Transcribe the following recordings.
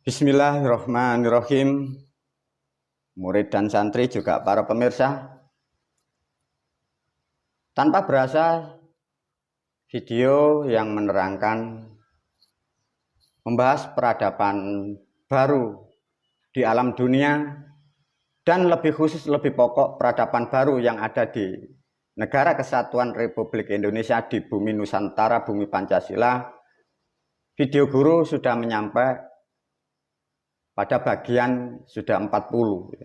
Bismillahirrahmanirrahim. Murid dan santri juga para pemirsa. Tanpa berasa, video yang menerangkan membahas peradaban baru di alam dunia dan lebih khusus, lebih pokok peradaban baru yang ada di Negara Kesatuan Republik Indonesia di bumi Nusantara, bumi Pancasila. Video guru sudah menyampai pada bagian sudah 40.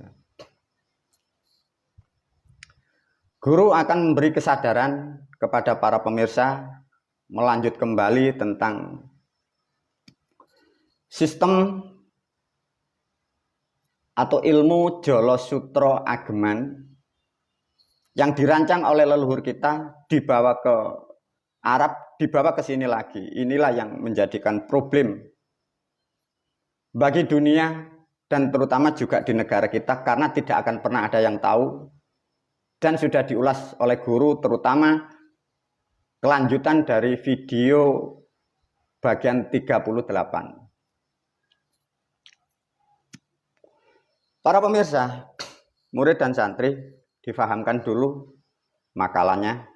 Guru akan memberi kesadaran kepada para pemirsa melanjut kembali tentang sistem atau ilmu Jolo Sutro Ageman yang dirancang oleh leluhur kita, dibawa ke Arab, dibawa ke sini lagi. Inilah yang menjadikan problem bagi dunia dan terutama juga di negara kita, karena tidak akan pernah ada yang tahu dan sudah diulas oleh guru, terutama kelanjutan dari video bagian 38. Para pemirsa, murid dan santri, difahamkan dulu makalahnya.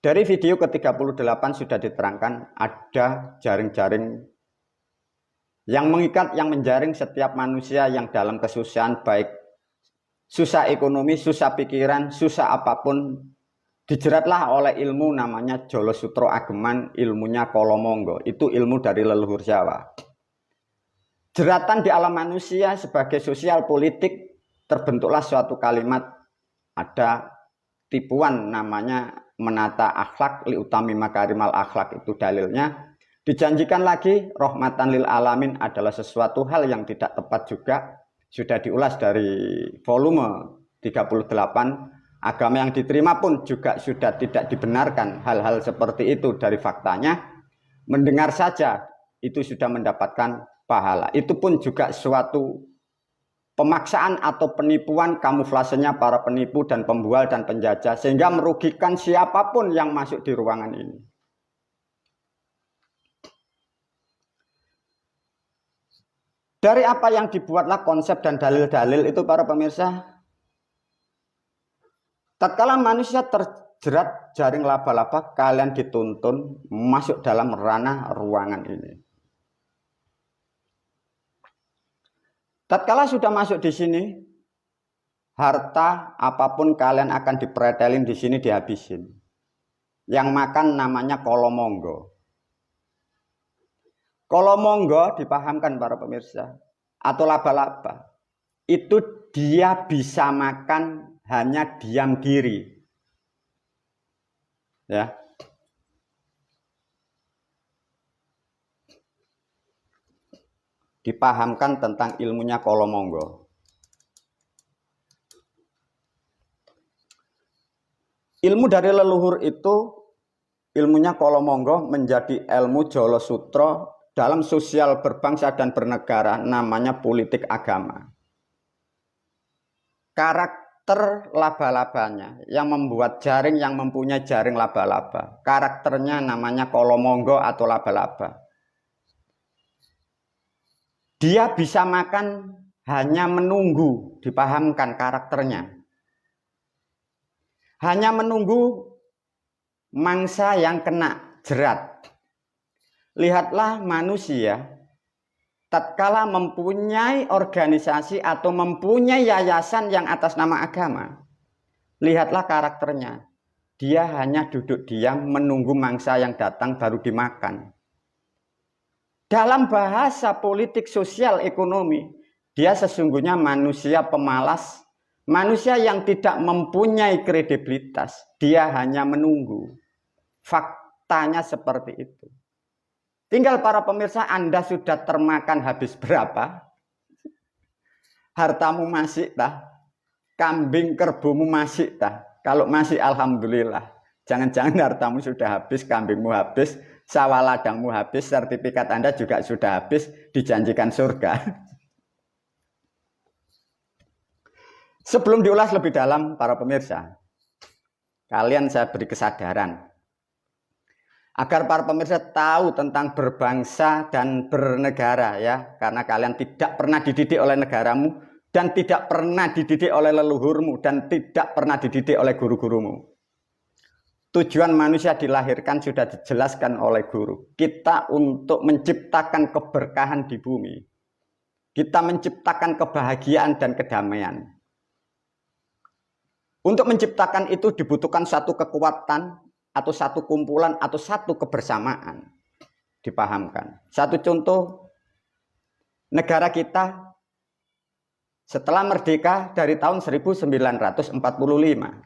Dari video ke-38 sudah diterangkan ada jaring-jaring yang mengikat, yang menjaring setiap manusia yang dalam kesusahan, baik susah ekonomi, susah pikiran, susah apapun, dijeratlah oleh ilmu namanya Jolo Sutro Ageman, ilmunya Kolomonggo. Itu ilmu dari leluhur Jawa. Jeratan di alam manusia sebagai sosial politik, terbentuklah suatu kalimat, ada tipuan namanya menata akhlak liutami makarimal akhlak, itu dalilnya. Dijanjikan lagi rahmatan lil alamin adalah sesuatu hal yang tidak tepat juga. Sudah diulas dari volume 38. Agama yang diterima pun juga sudah tidak dibenarkan hal-hal seperti itu dari faktanya. Mendengar saja itu sudah mendapatkan pahala. Itu pun juga suatu pemaksaan atau penipuan, kamuflasenya para penipu dan pembual dan penjajah, sehingga merugikan siapapun yang masuk di ruangan ini. Dari apa yang dibuatlah konsep dan dalil-dalil itu, para pemirsa. Tatkala manusia terjerat jaring laba-laba, kalian dituntun masuk dalam ranah ruangan ini. Tatkala sudah masuk di sini, harta apapun kalian akan dipretelin di sini, dihabisin. Yang makan namanya Kolomonggo. Kolomonggo dipahamkan para pemirsa, atau laba-laba, itu dia bisa makan hanya diam diri. Ya. Dipahamkan tentang ilmunya Kolomonggo. Ilmu dari leluhur itu, ilmunya Kolomonggo menjadi ilmu Jolo Sutro dalam sosial berbangsa dan bernegara, namanya politik agama. Karakter laba-labanya yang membuat jaring, yang mempunyai jaring laba-laba, karakternya namanya Kolomonggo atau laba-laba. Dia bisa makan hanya menunggu, dipahamkan karakternya. Hanya menunggu mangsa yang kena jerat. Lihatlah manusia, tatkala mempunyai organisasi atau mempunyai yayasan yang atas nama agama, lihatlah karakternya. Dia hanya duduk diam menunggu mangsa yang datang baru dimakan. Dalam bahasa politik sosial ekonomi, dia sesungguhnya manusia pemalas, manusia yang tidak mempunyai kredibilitas. Dia hanya menunggu. Faktanya seperti itu. Tinggal para pemirsa, Anda sudah termakan habis berapa? Hartamu masih tah? Kambing kerbumu masih tah? Kalau masih, alhamdulillah. Jangan-jangan hartamu sudah habis, kambingmu habis, sawah ladangmu habis, sertifikat Anda juga sudah habis, dijanjikan surga. Sebelum diulas lebih dalam, para pemirsa, kalian saya beri kesadaran agar para pemirsa tahu tentang berbangsa dan bernegara ya, karena kalian tidak pernah dididik oleh negaramu dan tidak pernah dididik oleh leluhurmu dan tidak pernah dididik oleh guru-gurumu. Tujuan manusia dilahirkan sudah dijelaskan oleh guru. Kita untuk menciptakan keberkahan di bumi. Kita menciptakan kebahagiaan dan kedamaian. Untuk menciptakan itu dibutuhkan satu kekuatan atau satu kumpulan atau satu kebersamaan. Dipahamkan. Satu contoh, negara kita setelah merdeka dari tahun 1945,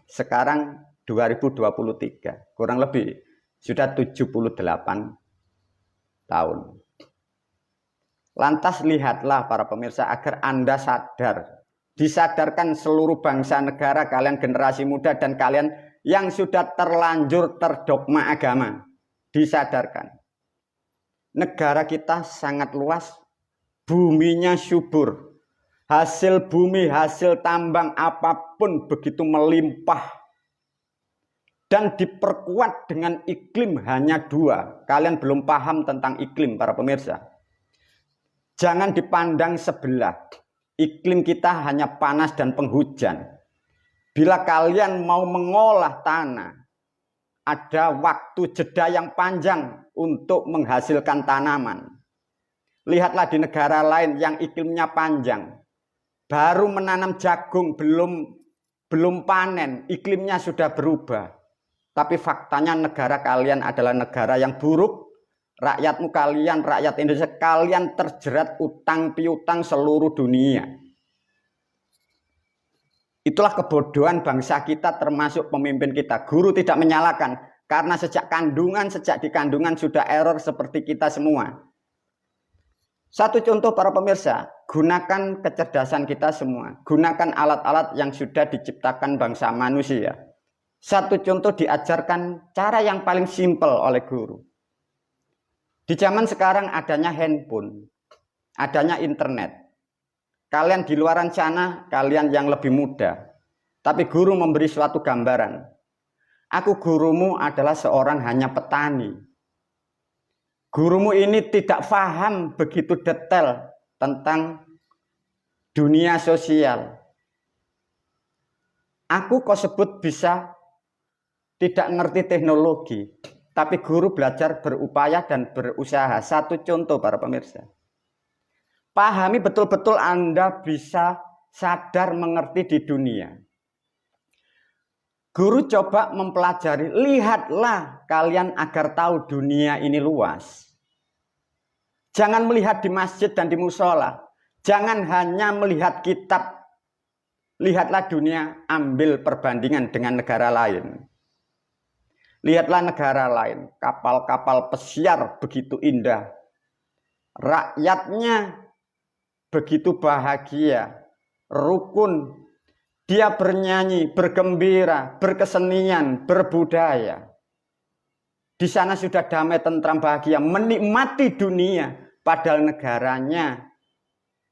sekarang 2023, kurang lebih sudah 78 tahun. Lantas lihatlah para pemirsa agar Anda sadar, disadarkan seluruh bangsa negara kalian generasi muda dan kalian yang sudah terlanjur terdogma agama, disadarkan. Negara kita sangat luas, buminya subur, hasil bumi, hasil tambang apapun begitu melimpah. Dan diperkuat dengan iklim hanya dua. Kalian belum paham tentang iklim para pemirsa. Jangan dipandang sebelah. Iklim kita hanya panas dan penghujan. Bila kalian mau mengolah tanah, ada waktu jeda yang panjang untuk menghasilkan tanaman. Lihatlah di negara lain yang iklimnya panjang. Baru menanam jagung belum panen, iklimnya sudah berubah. Tapi faktanya negara kalian adalah negara yang buruk. Rakyatmu kalian, rakyat Indonesia, kalian terjerat utang piutang seluruh dunia. Itulah kebodohan bangsa kita termasuk pemimpin kita. Guru tidak menyalahkan. Karena sejak di kandungan sudah error seperti kita semua. Satu contoh para pemirsa, gunakan kecerdasan kita semua. Gunakan alat-alat yang sudah diciptakan bangsa manusia. Satu contoh diajarkan cara yang paling simpel oleh guru. Di zaman sekarang adanya handphone, adanya internet. Kalian di luaran sana, kalian yang lebih muda. Tapi guru memberi suatu gambaran. Aku gurumu adalah seorang hanya petani. Gurumu ini tidak paham begitu detail tentang dunia sosial. Aku kok sebut bisa tidak ngerti teknologi, tapi guru belajar berupaya dan berusaha. Satu contoh para pemirsa. Pahami betul-betul Anda bisa sadar mengerti di dunia. Guru coba mempelajari, lihatlah kalian agar tahu dunia ini luas. Jangan melihat di masjid dan di musola. Jangan hanya melihat kitab. Lihatlah dunia, ambil perbandingan dengan negara lain. Lihatlah negara lain, kapal-kapal pesiar begitu indah. Rakyatnya begitu bahagia, rukun. Dia bernyanyi, bergembira, berkesenian, berbudaya. Di sana sudah damai, tentram, bahagia, menikmati dunia. Padahal negaranya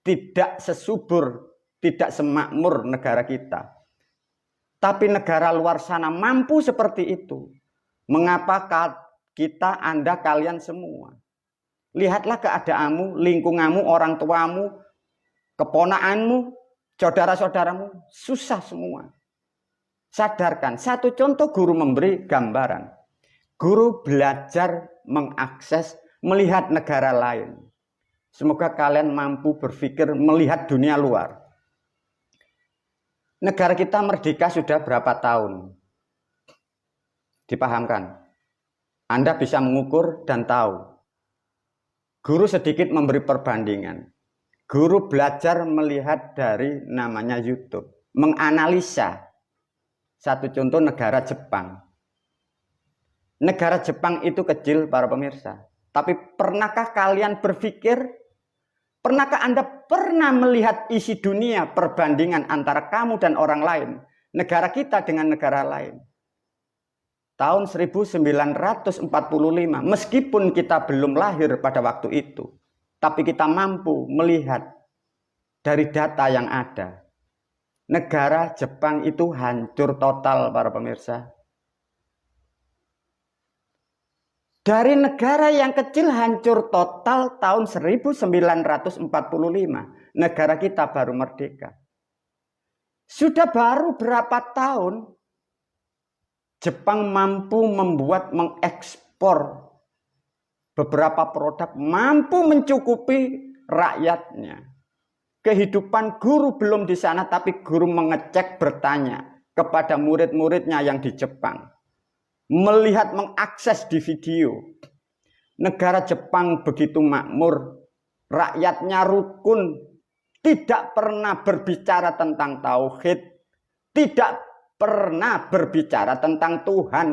tidak sesubur, tidak semakmur negara kita. Tapi negara luar sana mampu seperti itu. Mengapa kita, Anda, kalian semua? Lihatlah keadaanmu, lingkunganmu, orang tuamu, keponakanmu, saudara-saudaramu, susah semua. Sadarkan, satu contoh guru memberi gambaran. Guru belajar mengakses, melihat negara lain. Semoga kalian mampu berpikir melihat dunia luar. Negara kita merdeka sudah berapa tahun? Dipahamkan. Anda bisa mengukur dan tahu. Guru sedikit memberi perbandingan. Guru belajar melihat dari namanya YouTube. Menganalisa. Satu contoh negara Jepang. Negara Jepang itu kecil para pemirsa. Tapi pernahkah kalian berpikir? Pernahkah Anda pernah melihat isi dunia perbandingan antara kamu dan orang lain? Negara kita dengan negara lain. Tahun 1945, meskipun kita belum lahir pada waktu itu, tapi kita mampu melihat dari data yang ada. negara Jepang itu hancur total, para pemirsa. Dari negara yang kecil hancur total tahun 1945. Negara kita baru merdeka. Sudah baru berapa tahun Jepang mampu mengekspor beberapa produk, mampu mencukupi rakyatnya. Kehidupan guru belum di sana, tapi guru mengecek, bertanya kepada murid-muridnya yang di Jepang. Melihat, mengakses di video. Negara Jepang begitu makmur, rakyatnya rukun, tidak pernah berbicara tentang tauhid, tidak pernah berbicara tentang Tuhan,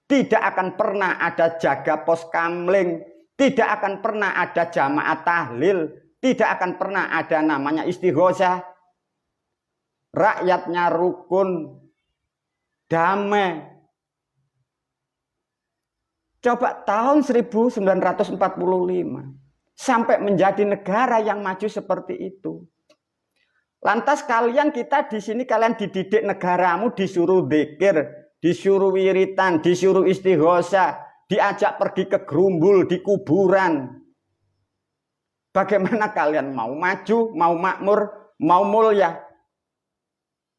tidak akan pernah ada jaga pos kamling, tidak akan pernah ada jamaah tahlil, tidak akan pernah ada namanya istighosah. Rakyatnya rukun, damai. Coba tahun 1945 sampai menjadi negara yang maju seperti itu. Lantas kalian, kita di sini, kalian dididik negaramu, disuruh zikir, disuruh wiritan, disuruh istighosah, diajak pergi ke gerumbul, di kuburan. Bagaimana kalian mau maju, mau makmur, mau mulia?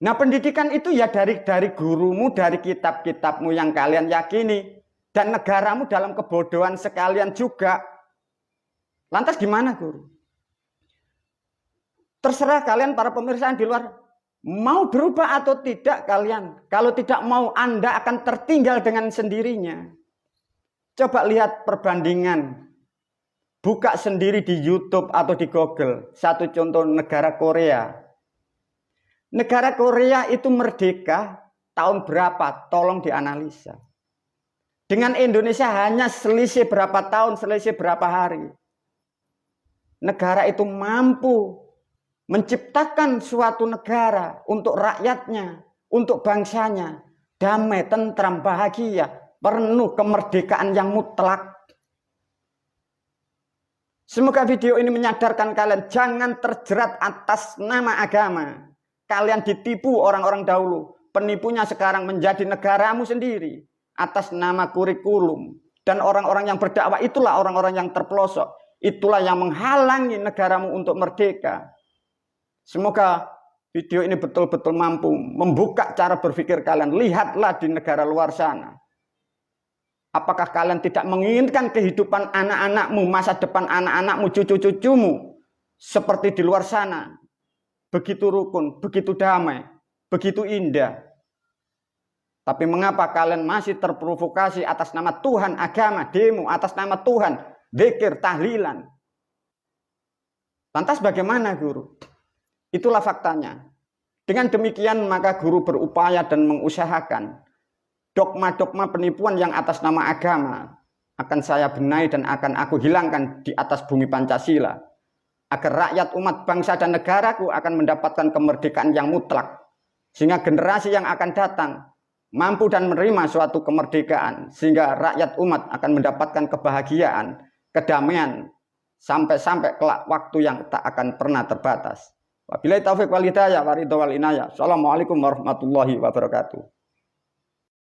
Nah, pendidikan itu ya dari gurumu, dari kitab-kitabmu yang kalian yakini. Dan negaramu dalam kebodohan sekalian juga. Lantas gimana, guru? Terserah kalian para pemirsa di luar. Mau berubah atau tidak kalian. Kalau tidak mau, Anda akan tertinggal dengan sendirinya. Coba lihat perbandingan. Buka sendiri di YouTube atau di Google. Satu contoh negara Korea. Negara Korea itu merdeka tahun berapa? Tolong dianalisa. Dengan Indonesia hanya selisih berapa tahun, selisih berapa hari. Negara itu mampu menciptakan suatu negara untuk rakyatnya, untuk bangsanya. Damai, tentram, bahagia, penuh kemerdekaan yang mutlak. Semoga video ini menyadarkan kalian, jangan terjerat atas nama agama. Kalian ditipu orang-orang dahulu. Penipunya sekarang menjadi negaramu sendiri. Atas nama kurikulum. Dan orang-orang yang berdakwah itulah orang-orang yang terpelosok. Itulah yang menghalangi negaramu untuk merdeka. Semoga video ini betul-betul mampu membuka cara berpikir kalian. Lihatlah di negara luar sana. Apakah kalian tidak menginginkan kehidupan anak-anakmu, masa depan anak-anakmu, cucu-cucumu seperti di luar sana? Begitu rukun, begitu damai, begitu indah. Tapi mengapa kalian masih terprovokasi atas nama Tuhan, agama, demo, atas nama Tuhan, zikir, tahlilan? Lantas bagaimana, guru? Itulah faktanya. Dengan demikian maka guru berupaya dan mengusahakan dogma-dogma penipuan yang atas nama agama akan saya benahi dan akan aku hilangkan di atas bumi Pancasila. Agar rakyat, umat, bangsa, dan negaraku akan mendapatkan kemerdekaan yang mutlak. Sehingga generasi yang akan datang mampu dan menerima suatu kemerdekaan, sehingga rakyat umat akan mendapatkan kebahagiaan, kedamaian, sampai kelak waktu yang tak akan pernah terbatas. Wabillahi taufiq wal hidayah wa ridha wal inayah. Assalamualaikum warahmatullahi wabarakatuh.